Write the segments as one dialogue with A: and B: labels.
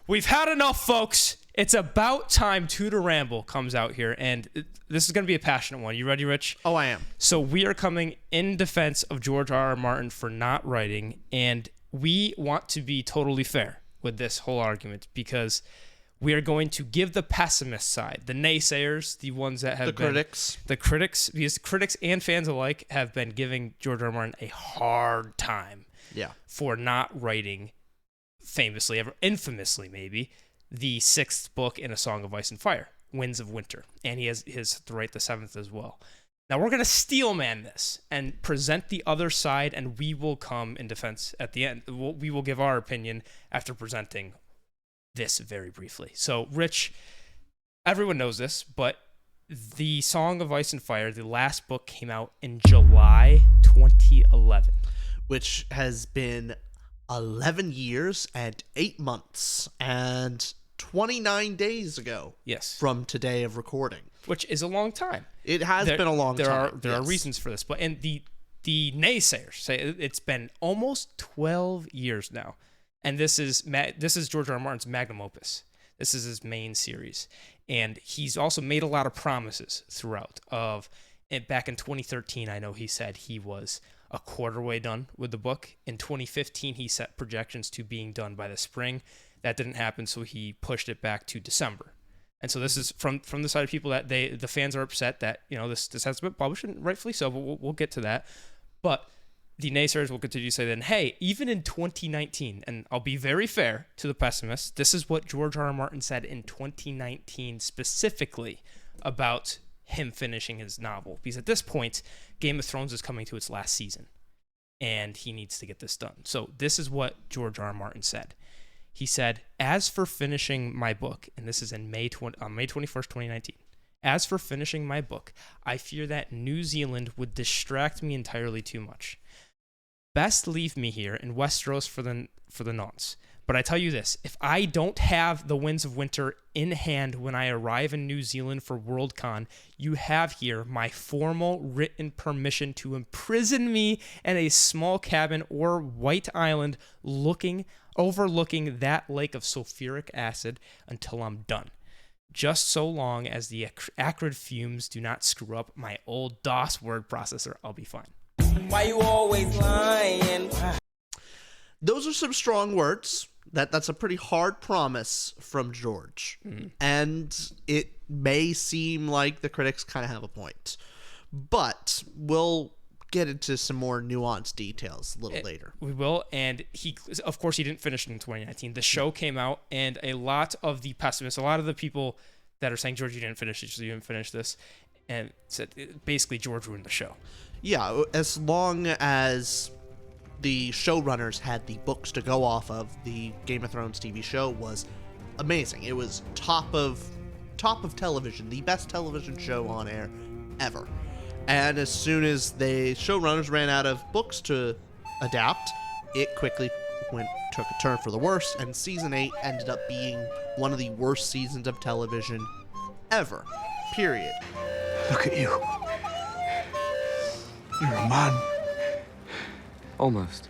A: we've had enough, folks. It's about time To the Ramble comes out here, and this is going to be a passionate one. You ready, Rich?
B: Oh, I am.
A: So we are coming in defense of George R. R. Martin for not writing, and we want to be totally fair with this whole argument because we are going to give the pessimist side, the naysayers, the ones that have the critics, because critics and fans alike have been giving George R. R. Martin a hard time for not writing famously, infamously maybe, the 6th book in A Song of Ice and Fire, Winds of Winter. And he has to write the 7th as well. Now we're going to steelman this and present the other side, and we will come in defense at the end. We will give our opinion after presenting this very briefly. So, Rich, everyone knows this, but the Song of Ice and Fire, the last book, came out in July 2011.
B: Which has been 11 years and 8 months and 29 days ago.
A: Yes.
B: From today of recording.
A: Which is a long time.
B: It has been a long time.
A: There are reasons for this. But and the naysayers say it's been almost 12 years now. And this is George R. R. Martin's magnum opus. This is his main series. And he's also made a lot of promises throughout. Back in 2013, I know he said he was a quarter way done with the book. In 2015, he set projections to being done by the spring. That didn't happen, so he pushed it back to December. And so this is from the side of people that the fans are upset that this has been published, and rightfully so. But we'll get to that. But the naysayers will continue to say then, hey, even in 2019, and I'll be very fair to the pessimists, this is what George R. R. Martin said in 2019 specifically about him finishing his novel. Because at this point, Game of Thrones is coming to its last season, and he needs to get this done. So this is what George R. R. Martin said. He said, as for finishing my book, and this is in May 21st, 2019, as for finishing my book, I fear that New Zealand would distract me entirely too much. Best leave me here in Westeros for the nonce. But I tell you this, if I don't have the Winds of Winter in hand when I arrive in New Zealand for Worldcon, you have here my formal written permission to imprison me in a small cabin or white island overlooking that lake of sulfuric acid until I'm done. Just so long as the acrid fumes do not screw up my old DOS word processor, I'll be fine.
C: Why you always lying?
B: Those are some strong words. That's a pretty hard promise from George. Mm-hmm. And it may seem like the critics kind of have a point. But we'll get into some more nuanced details a little later.
A: We will. And of course, he didn't finish it in 2019. The show came out, and a lot of the pessimists, a lot of the people that are saying, George, you didn't finish it, you didn't finish this, and said basically George ruined the show.
B: Yeah, as long as the showrunners had the books to go off of, the Game of Thrones TV show was amazing. It was top of television, the best television show on air ever. And as soon as the showrunners ran out of books to adapt, it quickly took a turn for the worse, and season 8 ended up being one of the worst seasons of television ever. Period.
D: Look at you. You're a man.
E: Almost.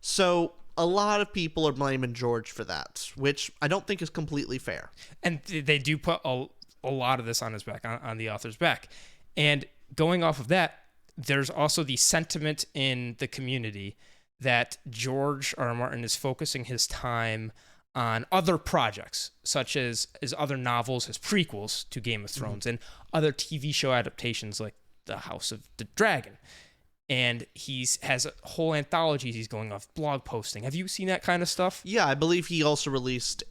B: So a lot of people are blaming George for that, which I don't think is completely fair.
A: And they do put a lot of this on his back, on the author's back. And going off of that, there's also the sentiment in the community that George R. R. Martin is focusing his time on other projects, such as his other novels, his prequels to Game of Thrones, and other TV show adaptations like The House of the Dragon. And has whole anthologies he's going off, blog posting. Have you seen that kind of stuff?
B: Yeah, I believe he also released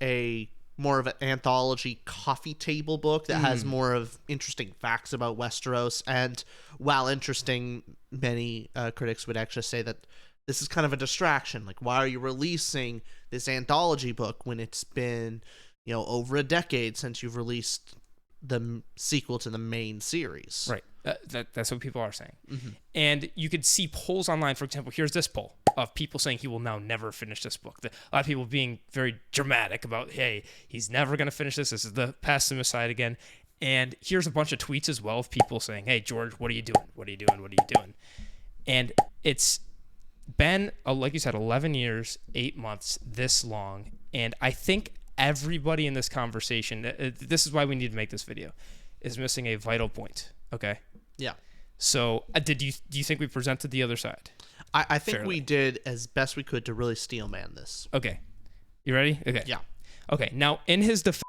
B: more of an anthology coffee table book that has more of interesting facts about Westeros. And while interesting, many critics would actually say that this is kind of a distraction. Like, why are you releasing this anthology book when it's been, over a decade since you've released the sequel to the main series?
A: Right. That's what people are saying. Mm-hmm. And you could see polls online. For example, here's this poll of people saying he will now never finish this book. A lot of people being very dramatic about, hey, he's never going to finish this. This is the pessimist side again. And here's a bunch of tweets as well of people saying, hey, George, what are you doing? What are you doing? What are you doing? And been, like you said, 11 years, 8 months, this long, and I think everybody in this conversation, this is why we need to make this video, is missing a vital point. Okay.
B: Yeah.
A: So, do you think we presented the other side?
B: I think
A: fairly?
B: we did as best we could to really steel man this.
A: Okay. You ready? Okay.
B: Yeah.
A: Okay. Now, in his defense,